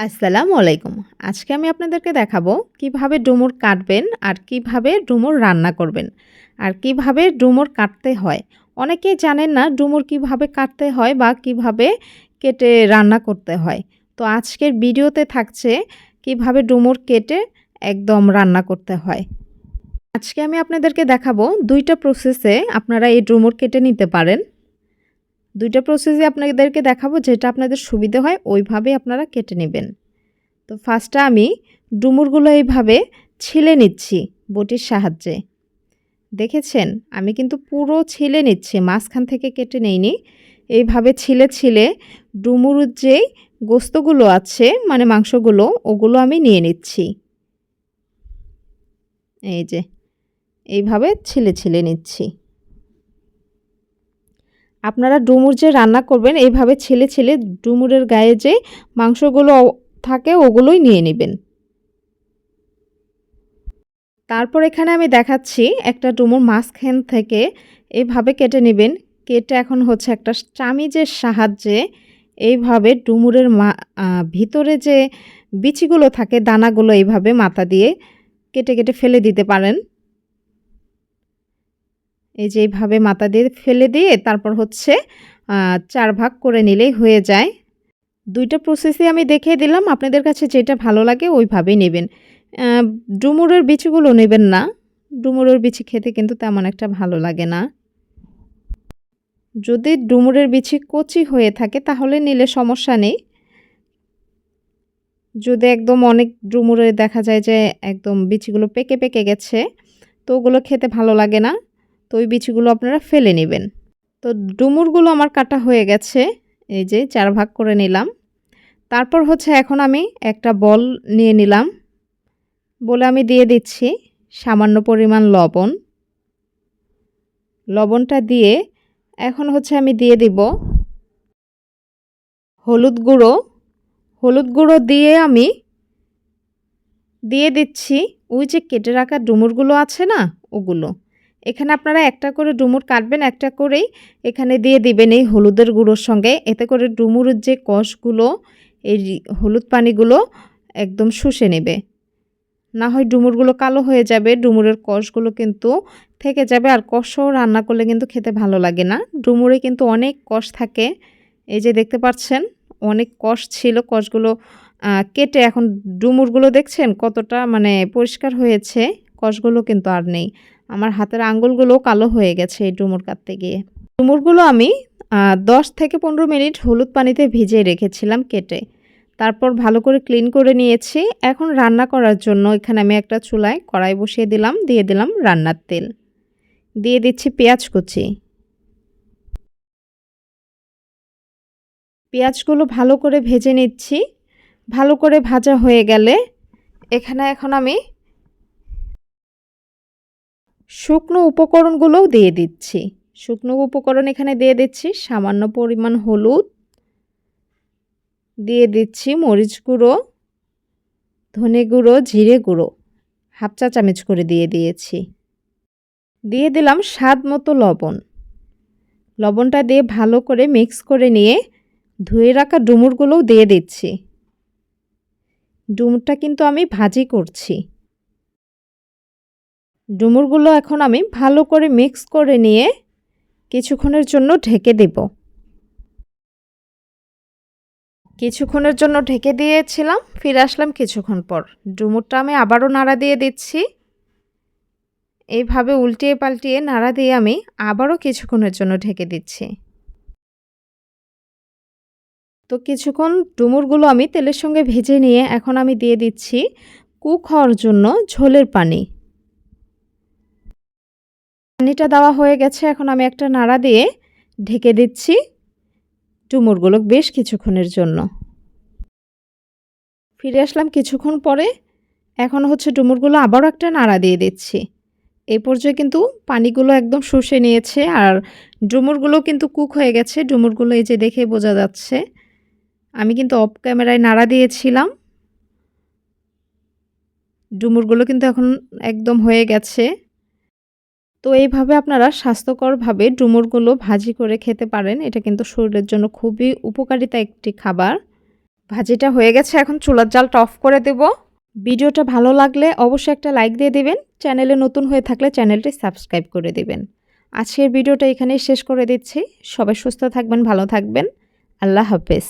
আসসালামু আলাইকুম। আজকে আমি আপনাদেরকে দেখাবো কিভাবে ডুমুর কাটবেন আর কিভাবে ডুমুর রান্না করবেন। আর কিভাবে ডুমুর কাটতে হয়। অনেকেই জানেন না ডুমুর কিভাবে কাটতে হয় বা কিভাবে কেটে রান্না করতে হয়। তো আজকের ভিডিওতে থাকছে কিভাবে ডুমুর কেটে একদম রান্না করতে হয়। আজকে আমি আপনাদেরকে দেখাবো ২ টা প্রসেসে আপনারা এই ডুমুর কেটে নিতে পারেন। ২ টা প্রসেসই আপনাদেরকে দেখাবো যেটা আপনাদের সুবিধা হয় ওইভাবেই আপনারা কেটে নেবেন। তো ফার্স্টে আমি ডুমুরগুলো এইভাবে ছিলে নিচ্ছি বটির সাহায্যে। দেখেছেন? আমি কিন্তু পুরো ছিলে নিচ্ছি, মাঝখান থেকে কেটে নেইনি। এইভাবে ছিলে ছিলে ডুমুরের যেই গোস্তগুলো আছে মানে মাংসগুলো ওগুলো আমি নিয়ে নিচ্ছি। এই যে এইভাবে ছিলে ছিলে নিচ্ছি। আপনারা ডুমুর যে রান্না করবেন এইভাবে ছিলে ছিলে ডুমুরের গায়ে যে মাংসগুলো থাকে ওগুলোই নিয়ে নেবেন। তারপর এখানে আমি দেখাচ্ছি একটা ডুমুর মাঝখান থেকে এভাবে কেটে নেবেন। কেটে এখন হচ্ছে একটা চামিচের সাহায্যে এইভাবে ডুমুরের ভিতরে যে বিচিগুলো থাকে দানাগুলো এইভাবে মাথা দিয়ে কেটে কেটে ফেলে দিতে পারেন। এই যে এইভাবে মাথা দিয়ে ফেলে দিয়ে তারপর হচ্ছে ৪ ভাগ করে নিলেই হয়ে যায়। ২ টা প্রসেসই আমি দেখিয়ে দিলাম। আপনাদের কাছে যেটা ভালো লাগে ওইভাবেই নেবেন। অ্যা ডুমুরের বিচিগুলো নেবেন না। ডুমুরের বিচি খেতে কিন্তু তেমন একটা ভালো লাগে না। যদি ডুমুরের বিচি কচি হয়ে থাকে তাহলে নিলে সমস্যা নেই। যদি একদম অনেক ডুমুরে দেখা যায় যে একদম বিচিগুলো পেকে পেকে গেছে, তো ওগুলো খেতে ভালো লাগে না। তো ওই বিচিগুলো আপনারা ফেলে নেবেন। তো ডুমুরগুলো আমার কাটা হয়ে গেছে। এই যে ৪ ভাগ করে নিলাম। তারপর হচ্ছে এখন আমি একটা বল নিয়ে নিলাম। বলে আমি দিয়ে দিচ্ছি সামান্য পরিমাণ লবণ। লবণটা দিয়ে এখন হচ্ছে আমি দিয়ে দিব হলুদ গুঁড়ো। হলুদ গুঁড়ো দিয়ে আমি দিয়ে দিচ্ছি ওই যে কেটে রাখা ডুমুরগুলো আছে না ওগুলো। এখানে আপনারা একটা করে ডুমুর কাটবেন, একটা করেই এখানে দিয়ে দিবেন এই হলুদের গুঁড়োর সঙ্গে। এতে করে ডুমুরের যে কষগুলো এই হলুদ পানিগুলো একদম শুষে নেবে। না হয় ডুমুরগুলো কালো হয়ে যাবে, ডুমুরের কষগুলো কিন্তু থেকে যাবে। আর কষও রান্না করলে কিন্তু খেতে ভালো লাগে না। ডুমুরে কিন্তু অনেক কষ থাকে। এই যে দেখতে পাচ্ছেন অনেক কষ ছিল, কষগুলো কেটে এখন ডুমুরগুলো দেখছেন কতটা মানে পরিষ্কার হয়েছে, কষগুলো কিন্তু আর নেই। আমার হাতের আঙ্গুলগুলোও কালো হয়ে গেছে এই ডুমুর কাটতে গিয়ে। ডুমুরগুলো আমি ১০ থেকে ১৫ মিনিট হলুদ পানিতে ভিজিয়ে রেখেছিলাম কেটে। তারপর ভালো করে ক্লিন করে নিয়েছি। এখন রান্না করার জন্য এখানে আমি একটা চুলায় কড়াই বসিয়ে দিলাম, দিয়ে দিলাম রান্নার তেল। দিয়ে দিচ্ছি পেঁয়াজ কুচি। পেঁয়াজগুলো ভালো করে ভেজে নিচ্ছি। ভালো করে ভাজা হয়ে গেলে এখানে এখন আমি শুকনো উপকরণগুলোও দিয়ে দিচ্ছি। শুকনো উপকরণ এখানে দিয়ে দিচ্ছি সামান্য পরিমাণ হলুদ, দিয়ে দিচ্ছি মরিচ গুঁড়ো, ধনে গুঁড়ো, জিরে গুঁড়ো 1/2 চা চামচ করে দিয়ে দিয়েছি। দিয়ে দিলাম স্বাদ মতো লবণ। লবণটা দিয়ে ভালো করে মিক্স করে নিয়ে ধুয়ে রাখা ডুমুরগুলোও দিয়ে দিচ্ছি। ডুমুরটা কিন্তু আমি ভাজি করছি। ডুমুরগুলো এখন আমি ভালো করে মিক্স করে নিয়ে কিছুক্ষণের জন্য ঢেকে দেব। কিছুক্ষণের জন্য ঢেকে দিয়েছিলাম, ফিরে আসলাম কিছুক্ষণ পর। ডুমুরটা আমি আবারও নাড়া দিয়ে দিচ্ছি। এইভাবে উল্টিয়ে পাল্টিয়ে নাড়া দিয়ে আমি আবারও কিছুক্ষণের জন্য ঢেকে দিচ্ছি। তো কিছুক্ষণ ডুমুরগুলো আমি তেলের সঙ্গে ভেজে নিয়ে এখন আমি দিয়ে দিচ্ছি কুক হওয়ার জন্য ঝোলের পানি। পানিটা দেওয়া হয়ে গেছে, এখন আমি একটা নাড়া দিয়ে ঢেকে দিচ্ছি ডুমুরগুলো বেশ কিছুক্ষণের জন্য। ফিরে আসলাম কিছুক্ষণ পরে। এখন হচ্ছে ডুমুরগুলো আবারও একটা নাড়া দিয়ে দিচ্ছি। এই পর্যায়ে কিন্তু পানিগুলো একদম শুষে নিয়েছে আর ডুমুরগুলো কিন্তু কুক হয়ে গেছে। ডুমুরগুলো এই যে দেখে বোঝা যাচ্ছে। আমি কিন্তু অফ ক্যামেরায় নাড়া দিয়েছিলাম। ডুমুরগুলো কিন্তু এখন একদম হয়ে গেছে। তো এইভাবে আপনারা স্বাস্থ্যকরভাবে ডুমুরগুলো ভাজি করে খেতে পারেন। এটা কিন্তু শরীরের জন্য খুবই উপকারিতা একটি খাবার। ভাজিটা হয়ে গেছে, এখন চুলার জালটা অফ করে দেব। ভিডিওটা ভালো লাগলে অবশ্যই একটা লাইক দিয়ে দিবেন। চ্যানেলে নতুন হয়ে থাকলে চ্যানেলটি সাবস্ক্রাইব করে দিবেন। আজকের ভিডিওটা এখানেই শেষ করে দিচ্ছি। সবাই সুস্থ থাকবেন, ভালো থাকবেন। আল্লাহ হাফেজ।